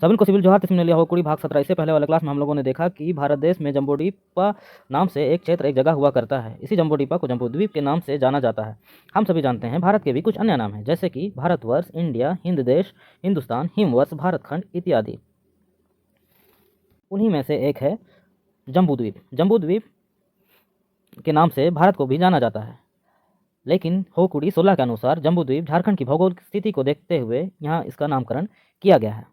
सभी को सिविल जोहार तस्मीन लिया होकुड़ी भाग 17। इससे पहले वाले क्लास में हम लोगों ने देखा कि भारत देश में जम्बूद्वीप नाम से एक क्षेत्र एक जगह हुआ करता है। इसी जम्बूद्वीप को जम्बूद्वीप के नाम से जाना जाता है। हम सभी जानते हैं भारत के भी कुछ अन्य नाम हैं, जैसे कि भारतवर्ष, इंडिया, हिंद देश, हिंदुस्तान, हिमवर्ष, भारतखंड इत्यादि। उन्हीं में से एक है जम्बूद्वीप। जम्बूद्वीप के नाम से भारत को भी जाना जाता है, लेकिन होकुड़ी 16 के अनुसार जम्बूद्वीप झारखंड की भौगोलिक स्थिति को देखते हुए यहाँ इसका नामकरण किया गया है।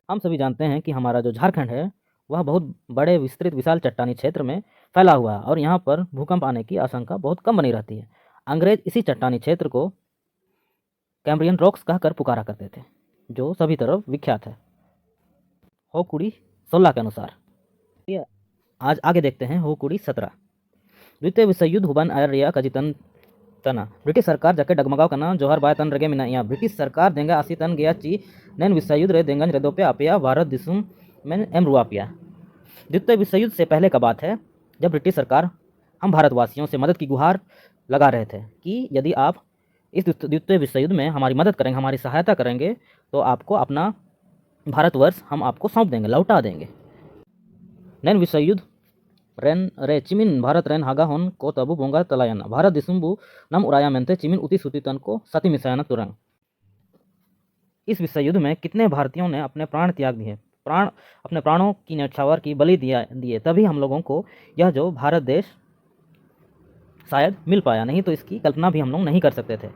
हम सभी जानते हैं कि हमारा जो झारखंड है वह बहुत बड़े विस्तृत विशाल चट्टानी क्षेत्र में फैला हुआ है और यहाँ पर भूकंप आने की आशंका बहुत कम बनी रहती है। अंग्रेज इसी चट्टानी क्षेत्र को कैम्ब्रियन रॉक्स कहकर पुकारा करते थे, जो सभी तरफ विख्यात है होकुड़ी 16 के अनुसार। आज आगे देखते हैं होकुड़ी 17। द्वितीय विश्व युद्ध हुबन आर्या का जितन तना ब्रिटिश सरकार जाके डगमगाव करना जोहर बाय तन रगे मिना ब्रिटिश सरकार देंगा आसी तन गया ची नैन विश्व युद्ध रे देंगन रे दोपे आपिया भारत दिसुम में एम रुआपिया। द्वितीय विश्व युद्ध से पहले का बात है, जब ब्रिटिश सरकार हम भारतवासियों से मदद की गुहार लगा रहे थे कि यदि आप इस द्वितीय विश्व युद्ध में हमारी मदद करेंगे, हमारी सहायता करेंगे, तो आपको अपना भारतवर्ष हम आपको सौंप देंगे, लौटा देंगे। नैन विश्व युद्ध रेन रे चिमिन भारत रेन हागा होन को तबु बोंगा तलायना भारत दिसुम्बु नम उड़ाया मेंते चिमिन उती सुती तन को सती मिसायना तुरंग। इस विश्व युद्ध में कितने भारतीयों ने अपने प्राण त्याग दिए, अपने प्राणों की न्यौछावर की बलि दिए, तभी हम लोगों को यह जो भारत देश शायद मिल पाया, नहीं तो इसकी कल्पना भी हम लोग नहीं कर सकते थे।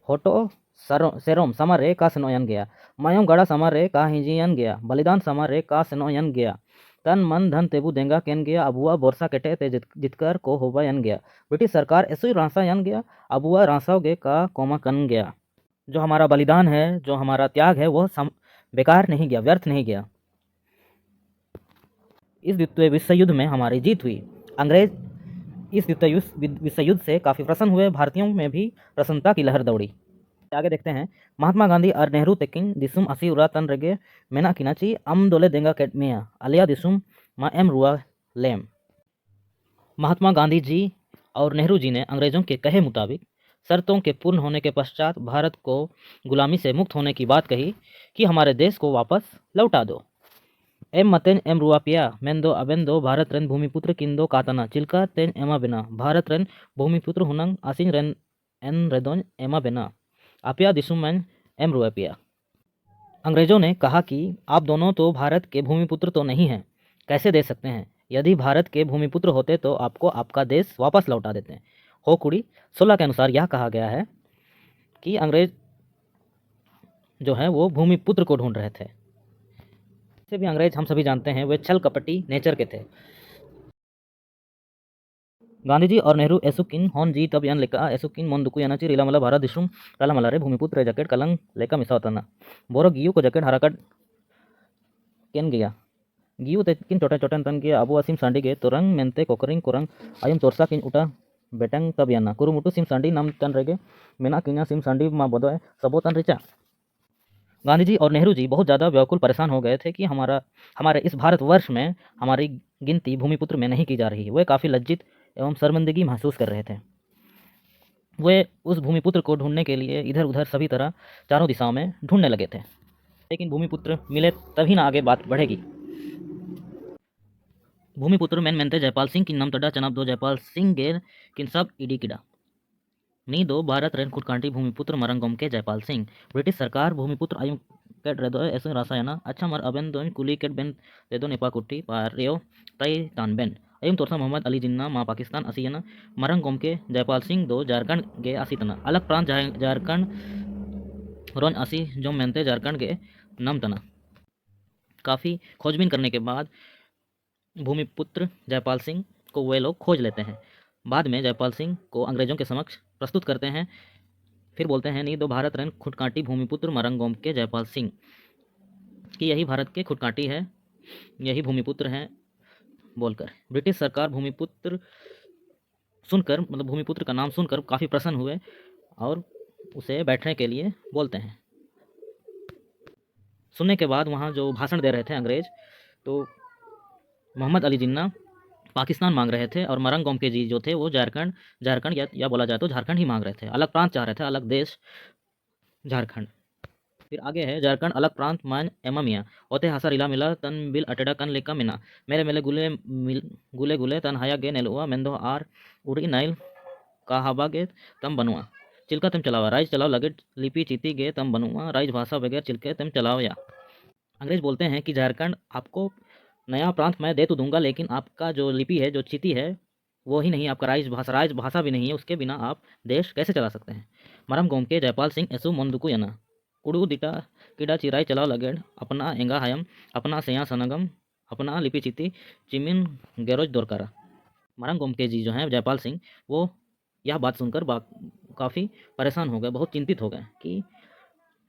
होटो सेरोम समारे का सनोयन गया, मायोम गड़ा समारे का हिजियन गया, बलिदान समारे का सनोयन गया, तन मन धन तेबू देंगा केन गया, अबुआ बोरसा कटे ते जितकर को होबा यन गया। ब्रिटिश सरकार ऐसे ही रांसा यन गया, अबुआ रांसाओगे का कोमा कन गया। जो हमारा बलिदान है, जो हमारा त्याग है, वह बेकार नहीं गया, व्यर्थ नहीं गया। इस द्वितीय विश्व युद्ध में हमारी जीत हुई। अंग्रेज इस द्वितीय विश्व युद्ध से काफ़ी प्रसन्न हुए, भारतीयों में भी प्रसन्नता की लहर दौड़ी। आगे देखते हैं। महात्मा गांधी और नेहरू तेकिन दिसुम असी उरा तन रगे मेना किनाची अम दोले देंगा केटमिया अलिया दिसुम मा एम रुआ लेम। महात्मा गांधी जी और नेहरू जी ने अंग्रेजों के कहे मुताबिक शर्तों के पूर्ण होने के पश्चात भारत को गुलामी से मुक्त होने की बात कही कि हमारे देश को वापस लौटा दो। एम मतेन एम रुआपिया मेंदो अबेंदो भारत रेन भूमिपुत्र किंदो कातना चिल्का तेन एमा बेना भारत रेन भूमिपुत्र हुनंग आसिन रेन एन रेदोन एमा बेना आपिया दिसुमैन एम रुआपिया। अंग्रेजों ने कहा कि आप दोनों तो भारत के भूमिपुत्र तो नहीं हैं, कैसे दे सकते हैं? यदि भारत के भूमिपुत्र होते तो आपको आपका देश वापस लौटा देते। होकुड़ी 16 के अनुसार यह कहा गया है कि अंग्रेज जो है वो भूमिपुत्र को ढूंढ रहे थे। इससे भी अंग्रेज हम सभी जानते हैं वे छल कपटी नेचर के थे। गांधी जी और नेहरू एसुकिन हॉन जी तब यन लेका एसुकिन मोन यानाची रीलामला भारत दिशुम कालामला रे भूमिपुत्र जैकेट कलंग लेका मिसावतना बोरो गियू को जैकेट हराकट केन गया गियू तेकिन चोटे चोटन तन गया अबू असीम सांडी गे तोरंग मेंते कोकरिंग कोरंग आयम तोरसा किन उटा बेटंग तब याना कुरुमुटु सिम सांडी नाम तन रेगे मेना किना सिम सांडी मा बदोए सबो तन रिचा। गांधी जी और नेहरू जी बहुत ज़्यादा व्याकुल परेशान हो गए थे कि हमारे इस भारतवर्ष में हमारी गिनती भूमिपुत्र में नहीं की जा रही है। वे काफ़ी लज्जित एवं शर्मिंदगी महसूस कर रहे थे। वे उस भूमिपुत्र को ढूंढने के लिए इधर उधर सभी तरह चारों दिशाओं में ढूंढने लगे थे, लेकिन भूमिपुत्र मिले तभी ना आगे बात बढ़ेगी। भूमिपुत्र मेन मेनते जयपाल सिंह किन्नम तडा चनाब दो जयपाल सिंह गेर किन सब इडी किडा नी दो भारत रेन खुटकांटी भूमिपुत्र मरंगोम के जयपाल सिंह। ब्रिटिश सरकार भूमिपुत्र आयु केट रेदो ऐसे रासायना अच्छा मर अबेन दोन कुली केट बेन रेदो नेपा कुट्टी पारियो तई तान बेन अयुम तोरसा मोहम्मद अली जिन्ना माँ पाकिस्तान असीना मरंगोम के जयपाल सिंह दो झारखंड गे असीतना अलग प्रांत झारखंड रोन असी जो मेनते झारखंड के नम तना। काफ़ी खोजबीन करने के बाद भूमिपुत्र जयपाल सिंह को वे लोग खोज लेते हैं। बाद में जयपाल सिंह को अंग्रेजों के समक्ष प्रस्तुत करते हैं। फिर बोलते हैं नहीं दो भारत रन खुटकांटी भूमिपुत्र मरंगोम के जयपाल सिंह कि यही भारत के खुटकांटी है, यही भूमिपुत्र हैं बोलकर। ब्रिटिश सरकार भूमिपुत्र सुनकर, मतलब भूमिपुत्र का नाम सुनकर काफ़ी प्रसन्न हुए और उसे बैठने के लिए बोलते हैं। सुनने के बाद वहाँ जो भाषण दे रहे थे अंग्रेज, तो मोहम्मद अली जिन्ना पाकिस्तान मांग रहे थे और मरंगोम के जी जो थे वो झारखंड या बोला जाए तो झारखंड ही मांग रहे थे। अलग प्रांत चाह रहे थे, अलग देश झारखंड। फिर आगे है झारखंड अलग प्रांत मान एमा मिया ओते हासा रिला मिला तन बिल अटेडा कन लेका मिना मेरे मेले गुले गुले तन हाया गे नेलुआ मेंदो आर उड़ी नाइल काहाबा गे तम बनुआ चिल्का तम चलावा राइज चलाओ लगे लिपि चीती गे तम बनुआ राइज भाषा बगैर चिल्के तम चलाओ या। अंग्रेज बोलते हैं कि झारखंड आपको नया प्रांत मैं दे तो दूंगा, लेकिन आपका जो लिपि है, जो चिति है, वो ही नहीं, आपका राज भाषा भी नहीं है, उसके बिना आप देश कैसे चला सकते हैं। मरम गोम के जयपाल सिंह एसु मंदुकु यना कुड़ू दिटा किडा चिराई चलाओ लगेड़ अपना एंगा हयम अपना सेया सनगम अपना लिपि चिति चिमिन गेरोज दोरकारा। मरम गोम के जी जो हैं जयपाल सिंह, वो यह बात सुनकर काफ़ी परेशान हो गए, बहुत चिंतित हो गए कि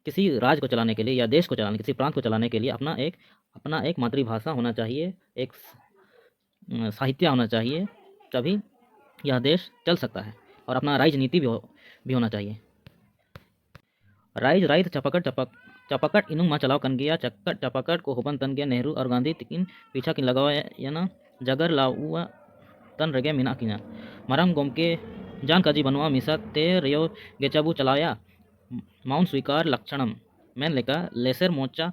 किसी राज को चलाने के लिए या देश को चलाने, किसी प्रांत को चलाने के लिए अपना एक मातृभाषा होना चाहिए, एक साहित्य होना चाहिए, तभी यह देश चल सकता है, और अपना राजनीति भी होना चाहिए। राइज राइत चपकट इनुंग मा चलाव कन गया चक्कट चपकट को होबन तन गया नेहरू और गांधी तिकिन पीछा किन लगावा याना जगर लाउआ तन रगे मिना किना मरम गोमके जान काजी बनवा मिसा ते रयो गेचाबू चलाया माउंट स्वीकार लक्षणम मैन लेका लेसर मोर्चा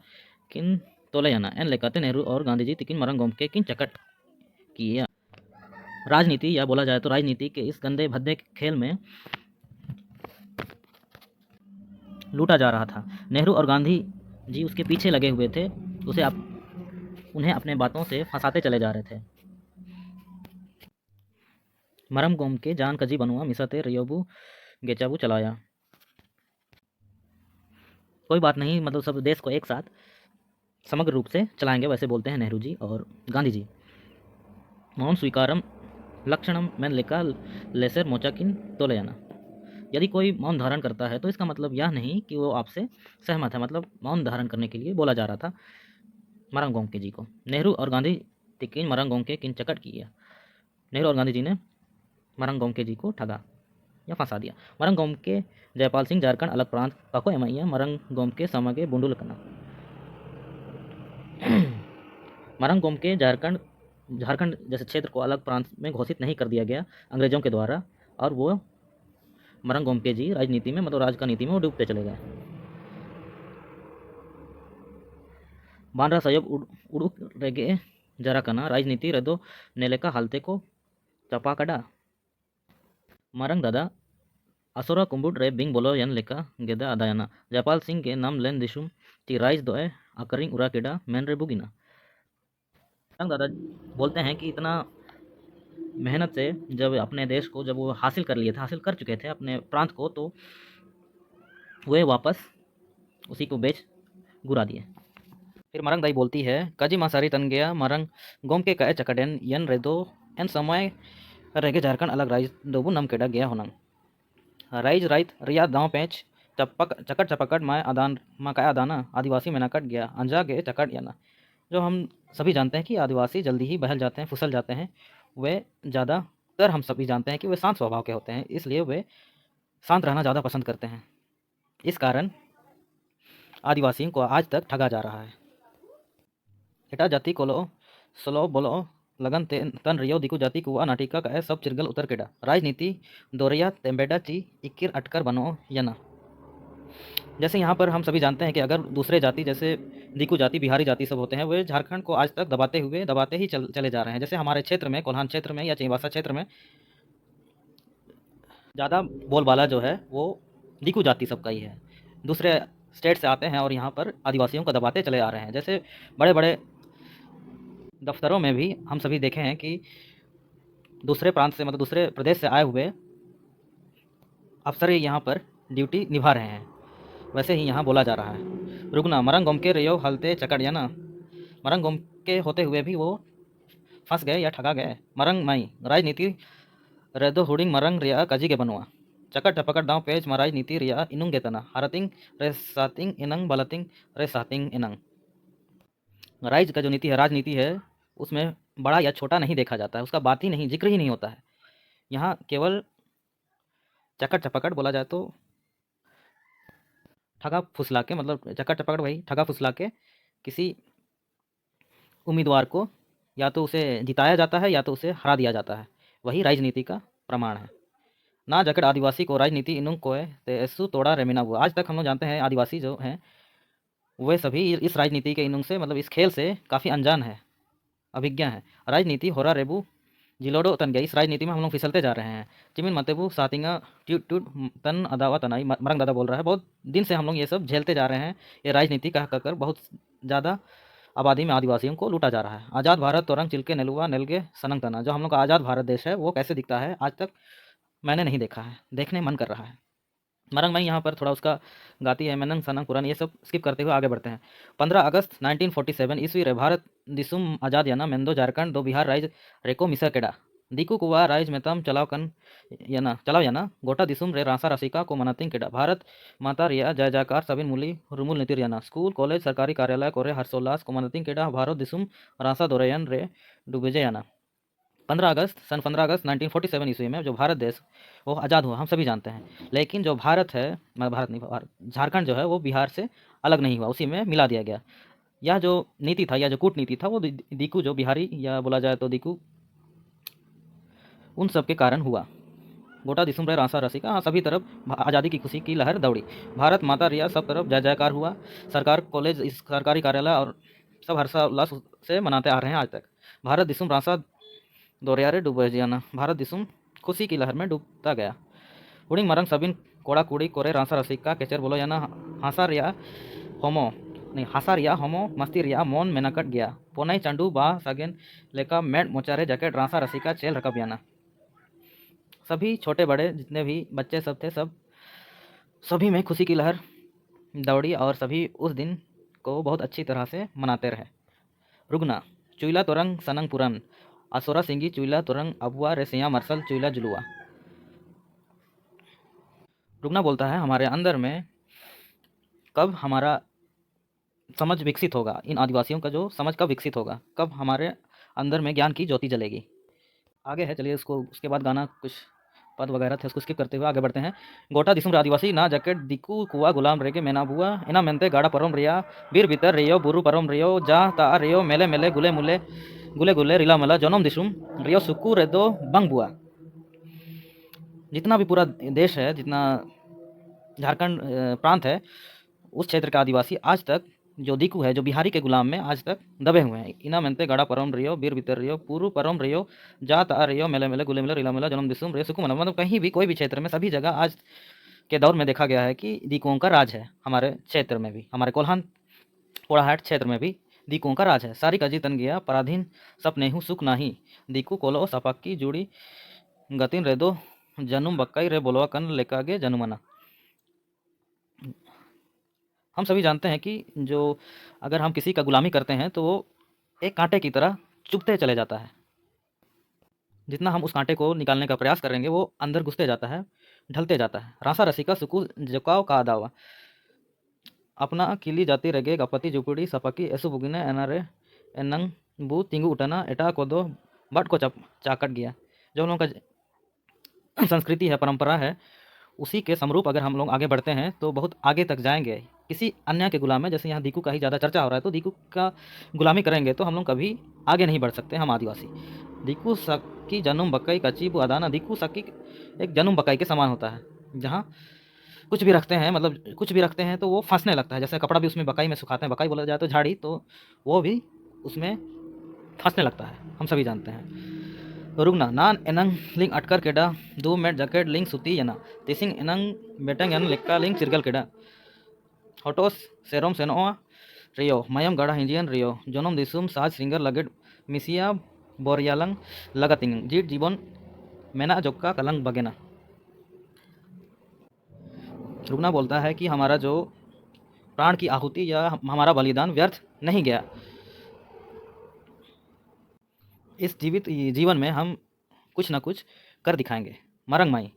किन तोलेयाना एन लेकाते नेहरू और गांधी जी तिकिन मरम गोमके किन चकट किया। राजनीति, या बोला जाए तो राजनीति के इस गंदे भद्दे खेल में लूटा जा रहा था। नेहरू और गांधी जी उसके पीछे लगे हुए थे, उन्हें अपने बातों से फंसाते चले जा रहे थे। मरम गोम के जान कजी बनुआ मिसाते रियोबू गेचाबू चलाया। कोई बात नहीं, मतलब सब देश को एक साथ समग्र रूप से चलाएंगे, वैसे बोलते हैं नेहरू जी और गांधी जी। मौन स्वीकारम लक्षणम मैन लेका लेसर मोचाकिन तोले जाना। यदि कोई मौन धारण करता है तो इसका मतलब यह नहीं कि वो आपसे सहमत है, मतलब मौन धारण करने के लिए बोला जा रहा था मरंग गोमके जी को। नेहरू और गांधी तिकिन मरंग गोमके किन चकट किया। नेहरू और गांधी जी ने मरंग गोमके जी को ठगा या फंसा दिया। मरंग गोमके जयपाल सिंह झारखंड अलग प्रांत काको एमैया मरंग गोमके समागे बुंडुल कना। मरंग गोमके झारखंड जैसे क्षेत्र को अलग प्रांत में घोषित नहीं कर दिया गया अंग्रेजों के द्वारा, और वो मरंग गोमके जी राजनीति में, मतलब राज का नीति में वो डूबते चले गए। बांद्रा साहब उड़ुक रेगे जरा कना राजनीति रेदो नेलेका हालते को चपा कड़ा मरंग दादा असोरा कुंबुड रे बिंग बोलो यन लेका गेदा अदायना जयपाल सिंह के नाम लेन दिशुम ती राइज दोए अकरिंग उरा केडा मैन रे बुगिना। मरंग दादा बोलते हैं कि इतना मेहनत से जब अपने देश को जब वो हासिल कर चुके थे अपने प्रांत को, तो वे वापस उसी को बेच गुरा दिए। फिर मरंग दाई बोलती है काजी मासारी तन गया मरंग गोम के कहे चकडेन यन रेदो एन समय रेगे झारखंड अलग राइज दोबू नम केडा गया होनंग राइज राइत रिया दाव पेंच चकट चपकट माए आदान मा काय आदाना आदिवासी में कट गया अंजा गे चकट याना। जो हम सभी जानते हैं कि आदिवासी जल्दी ही बहल जाते हैं, फिसल जाते हैं, वे ज़्यादातर हम सभी जानते हैं कि वे शांत स्वभाव के होते हैं, इसलिए वे शांत रहना ज़्यादा पसंद करते हैं। इस कारण आदिवासियों को आज तक ठगा जा रहा है। एटा जाति कोलो सलो बोलो लगन तन रियो दिकु जाति कुआ नाटिका का सब चिरगल उतर केडा राजनीति दोरिया तेम्बेडा ची इक्किर अटकर बनो यना। जैसे यहाँ पर हम सभी जानते हैं कि अगर दूसरे जाति जैसे दिकु जाति, बिहारी जाति सब होते हैं, वे झारखंड को आज तक दबाते ही चले जा रहे हैं। जैसे हमारे क्षेत्र में, कोल्हान क्षेत्र में या चईबासा क्षेत्र में ज़्यादा बोलबाला जो है वो दिकु जाति सबका ही है। दूसरे स्टेट से आते हैं और यहाँ पर आदिवासियों को दबाते चले आ रहे हैं। जैसे बड़े बड़े दफ्तरों में भी हम सभी देखे हैं कि दूसरे प्रांत से, मतलब दूसरे प्रदेश से आए हुए अफसर यहाँ पर ड्यूटी निभा रहे हैं। वैसे ही यहाँ बोला जा रहा है रुकना मरंग गोम के रियो हलते चकड़ या ना। मरंग गोम के होते हुए भी वो फंस गए या ठगा गए। मरंग माई राजनीति रेदो हुडिंग मरंग रिया काजी के बनवा चकट टपकट दाव पेज मा राजनीति रिया इनुंग गेतना हरतिंग रे सातिंग इनंग बलतिंग रे सातिंग इनंग। राइज का जो नीति है, राजनीति है, उसमें बड़ा या छोटा नहीं देखा जाता है, उसका बात ही नहीं, जिक्र ही नहीं होता है। यहाँ केवल चकट चपकट बोला जाए तो ठगा फुसला के, मतलब चक्कर चपकड़ वही ठगा फुसला के किसी उम्मीदवार को या तो उसे जिताया जाता है या तो उसे हरा दिया जाता है। वही राजनीति का प्रमाण है। ना जकड़ आदिवासी को राजनीति इनुंग को ते ऐसु तोड़ा रेमिना हुआ। आज तक हम लोग जानते हैं आदिवासी जो हैं वे सभी इस राजनीति के इनुंग से मतलब इस खेल से काफ़ी अनजान है, अभिज्ञ है। राजनीति होरा रेबू जिलोडो तन गया, इस राजनीति में हम लोग फिसलते जा रहे हैं। चिमिन मतेबू सातिंगा ट्यूट ट्यूट तन अदावा तनाई, मरंग दादा बोल रहा है, बहुत दिन से हम लोग ये सब झेलते जा रहे हैं। ये राजनीति कह कर बहुत ज़्यादा आबादी में आदिवासियों को लूटा जा रहा है। आज़ाद भारत तोरंग चिल्के नेलुआ नेलगे सनंग तना, जो हम लोग का आज़ाद भारत देश है वो कैसे दिखता है आज तक मैंने नहीं देखा है, देखने मन कर रहा है। मरंग मैं यहाँ पर थोड़ा उसका गाती है, मैनंग सनंग पुरान, ये सब स्किप करते हुए आगे बढ़ते हैं। 15 अगस्त 1947 ईस्वी रे भारत दिसुम आज़ाद याना मेंदो झारखंड दो बिहार राइज रेको मिसा केड़ा दिकू कुआ राइज मेतम चलाव याना गोटा दिसुम रे रासा रसिका को मनातिंग केड़ा भारत माता रिया जय जयकार सबिन मुली रुमुल नीतिर याना स्कूल कॉलेज सरकारी कार्यालय कोरे हर्षोल्लास को मनातिंग केड़ा भारत दिसुम रासा दोरयन रे डुबेजे याना 15 अगस्त 1947 ईस्वी में जो भारत देश वो आज़ाद हुआ, हम सभी जानते हैं। लेकिन जो भारत है, भारत नहीं, झारखंड जो है वो बिहार से अलग नहीं हुआ, उसी में मिला दिया गया। यह जो नीति था या जो कूटनीति था वो दीकू जो बिहारी या बोला जाए तो दीकू, उन सब के कारण हुआ। गोटा दिसुम रे रासा रसिका, हाँ, सभी तरफ आज़ादी की खुशी की लहर दौड़ी। भारत माता रिया सब तरफ जय जयकार हुआ। सरकार कॉलेज सरकारी कार्यालय और सब हर्षोल्लास से मनाते आ रहे हैं आज तक। भारत दिसुम रासा दोरियारे डूबे जाना, भारत दिसुम खुशी की लहर में डूबता गया। उड़िंग मरंग सबिन कोड़ा कुड़ी कोरे रासा रसिका केचर बोलो याना हासा रिया होमो मस्ती रिया मोन मेनाकट गया पोनाई चंडू बा सगेन लेका मेड मोचारे जैकेट रासा रसिका चेल रकब याना। सभी छोटे बड़े जितने भी बच्चे सब थे, सब सभी में खुशी की लहर दौड़ी और सभी उस दिन को बहुत अच्छी तरह से मनाते रहे। रुगना चुईला तोरंग सनंग पुरन असोरा सिंगी चुईला तोरंग अबुआ रेसिया मरसल चुईला जुलुआ। रुगना बोलता है हमारे अंदर में कब हमारा समझ विकसित होगा, इन आदिवासियों का जो समझ कब विकसित होगा, कब हमारे अंदर में ज्ञान की ज्योति जलेगी। आगे है, चलिए उसको उसके बाद गाना कुछ पद वगैरह थे उसको स्किप करते हुए आगे बढ़ते हैं। गोटा दिसुम आदिवासी ना जैकेट दिकू कुआ गुलाम रेगे मेना बुआ इना मेनते गाड़ा परम रिया बीर भीतर रियो बुरु परम रियो जा ता रियो मेले मेले गुले मुले गुले गुले रिला मला जनम दिसुम रियो सुकू रेदो बंग बुआ। जितना भी पूरा देश है, जितना झारखंड प्रांत है, उस क्षेत्र का आदिवासी आज तक जो दीकू है, जो बिहारी के गुलाम में आज तक दबे हुए हैं। इना मेनते गाड़ा परम रियो बीर भीतर रियो पूरु परम रियो जात आ रियो मेले मेले गुले मिले रिला मिला जन्म दिसुम रियो सुकु मतलब कहीं भी कोई भी क्षेत्र में सभी जगह आज के दौर में देखा गया है कि दीकुओं का राज है। हमारे क्षेत्र में भी, हमारे कोल्हान पोड़ाहाट क्षेत्र में भी दीकुओं का राज है। सारी कजी तन गया पराधीन सपनेहू सुख नाही दीकू कोलो सपाक्की जुड़ी गतिन रेदो जनुम बक्काई रे बोलवा कन लेकागे जनुमना। हम सभी जानते हैं कि जो अगर हम किसी का गुलामी करते हैं तो वो एक कांटे की तरह चुभते चले जाता है। जितना हम उस कांटे को निकालने का प्रयास करेंगे वो अंदर घुसते जाता है, ढलते जाता है। रासा रसिका सुकु जकाव का दावा अपना किली जाती रगे गपति जुपुड़ी सपकी ऐसु बुगिने एनारे एनंग बू तिंगु उठाना एटा को दो बट को चाकट गया। जो हम लोगों का संस्कृति है, परंपरा है, उसी के समरूप अगर हम लोग आगे बढ़ते हैं तो बहुत आगे तक जाएंगे। किसी अन्य के गुलाम में, जैसे यहाँ दीकू का ही ज़्यादा चर्चा हो रहा है, तो दीकू का गुलामी करेंगे तो हम लोग कभी आगे नहीं बढ़ सकते। हम आदिवासी दीकू सकी जनुम बकई कचीबू अदाना, दीकू सकी एक जनुम बकई के समान होता है, जहाँ कुछ भी रखते हैं, मतलब कुछ भी रखते हैं तो वो फंसने लगता है। जैसे कपड़ा भी उसमें बकाई में सुखाते हैं, बकाई बोला जाए तो झाड़ी, तो वो भी उसमें फंसने लगता है, हम सभी जानते हैं। रुगना नान एनंग लिंग अटकर केडा दो मेट जैकेट लिंग सुती यना तिसिंग एनंग बेटंग एन लेक्का लिंग चिरगल केडा हॉटोस सेरोम सेनोआ रियो मयम गड़ा हिंजियन रियो जनम दिसुम साज सिंगर लगेट मिसिया बोरियालंग लगातिंग जीत जीवन मेना जोक्का कलंग बगेना। रुगना बोलता है कि हमारा जो प्राण की आहुति या हमारा बलिदान व्यर्थ नहीं गया। इस जीवित जीवन में हम कुछ ना कुछ कर दिखाएंगे। मरंग माई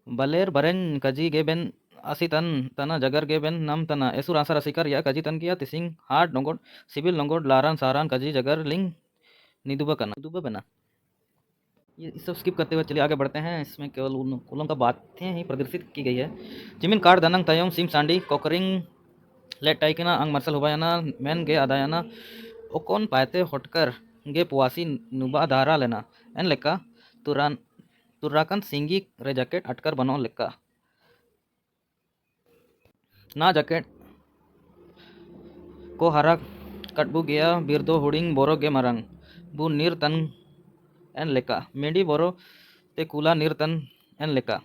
बलेर बरेन कजी गे बेन असी तन तना जगर गे बेन नम तना ऐसु रासा रसिकर या कजी तन किया तिसिंग हाट नोंगोड सिबिल नोंगोड लारान सारान कजी जगर लिंग निदुबा बना। ये सब स्किप करते हुए चलिए आगे बढ़ते हैं। इसमें केवल उन कुलों का बातें ही प्रदर्शित की गई है। जिमिन कार दनंग तयम सिम सांडी कोकरिंग लेट टाइकिना अंग मरसल हुबायाना मैन गे आदायाना ओकोन पायते होटकर गे पुआसी नुबा धारा लेना एन लेका तुर्राकन सिंगी रे जैकेट अटकर बनो लेका ना जैकेट को hara katbu gea birdo huding boro ge marang bu nirtan en leka mendi boro te kula nirtan en leka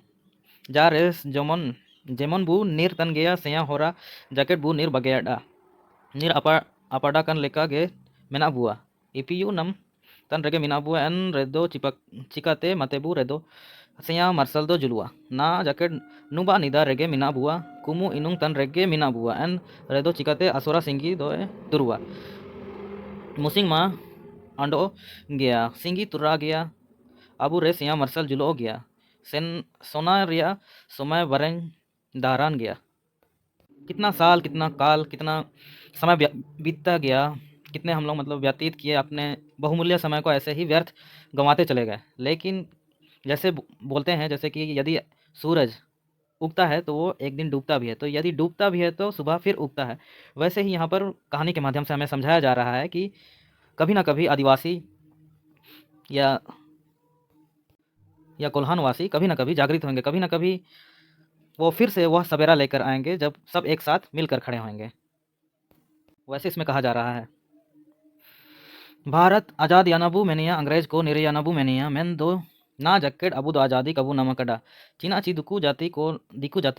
jares jemon bu nirtan gea seya hora jaket bu nir bageda nir apada kan leka ge mena bua ipu nam tan rege mina bua en redo cikate mate bu redo seya marsal do julua na jaket nuba nida rege mina bua kumu inung tan rege mina bua en redo cikate asura singgi do turua musing ma ando gea singgi tura gea abu रे सिया मरसल जुलो गया सेन सोना रिया समय वरें दारान गया कितना साल कितना काल कितना समय बीतता गया कितने हम लोग मतलब व्यतीत किए अपने बहुमूल्य समय को ऐसे ही व्यर्थ गंवाते चले गए लेकिन जैसे बोलते हैं जैसे कि यदि सूरज उगता है तो वो एक दिन डूबता भी है तो यदि डूबता भी है तो सुबह फिर उगता है वैसे ही यहाँ पर कहानी के माध्यम से हमें समझाया जा रहा है कि कभी ना कभी आदिवासी या कोल्हानवासी कभी ना कभी जागृत होंगे कभी ना कभी वो फिर से वह सवेरा लेकर आएंगे जब सब एक साथ मिलकर खड़े होंगे वैसे इसमें कहा जा रहा है भारत आज़ाद यानाबू मेनिया अंग्रेज को निरे यानाबू मेनिया मेन दो ना जकेट अबू दो आज़ादी कबू नमकड़ा चीना ची दिकू जाति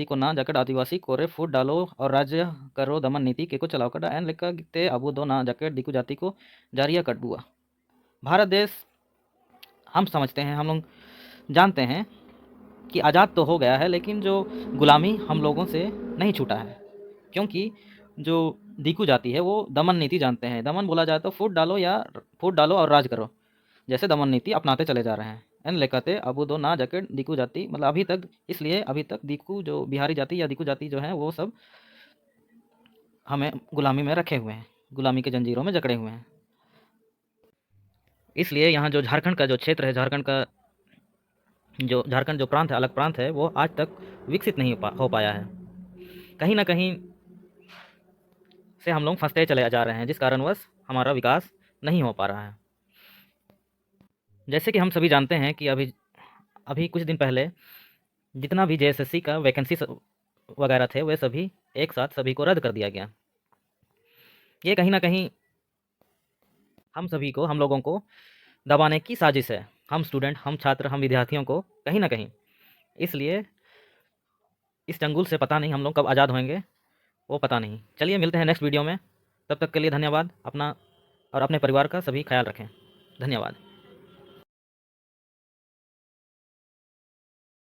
को ना जकेट आदिवासी कोरे फूट डालो और राज्य करो दमन नीति के को चलाओ कड़ा एन लेका ते अबू दो ना जकेट दिकू जाति को जारिया कटबुआ भारत देश हम समझते हैं हम लोग जानते हैं कि आज़ाद तो हो गया है लेकिन जो गुलामी हम लोगों से नहीं छूटा है क्योंकि जो दीकू जाति है वो दमन नीति जानते हैं दमन बोला जाए तो फूट डालो और राज करो जैसे दमन नीति अपनाते चले जा रहे हैं एन लेकाते अबू दो ना जकेट दीकू जाति मतलब अभी तक दीकू जो बिहारी जाति या दीकू जाति जो है वो सब हमें गुलामी में रखे हुए हैं गुलामी के जंजीरों में जकड़े हुए हैं इसलिए यहाँ जो झारखंड का जो क्षेत्र है झारखंड जो प्रांत है अलग प्रांत है वो आज तक विकसित नहीं हो पाया है कहीं ना कहीं से हम लोग फंसते चले जा रहे हैं जिस कारणवश हमारा विकास नहीं हो पा रहा है जैसे कि हम सभी जानते हैं कि अभी कुछ दिन पहले जितना भी जेएसएससी का वैकेंसी वगैरह थे वे सभी एक साथ सभी को रद्द कर दिया गया ये कहीं ना कहीं हम लोगों को दबाने की साजिश है हम स्टूडेंट हम छात्र हम विद्यार्थियों को कहीं ना कहीं इसलिए इस चंगुल से पता नहीं हम लोग कब आज़ाद होंगे वो पता नहीं चलिए मिलते हैं नेक्स्ट वीडियो में तब तक के लिए धन्यवाद अपना और अपने परिवार का सभी ख्याल रखें धन्यवाद।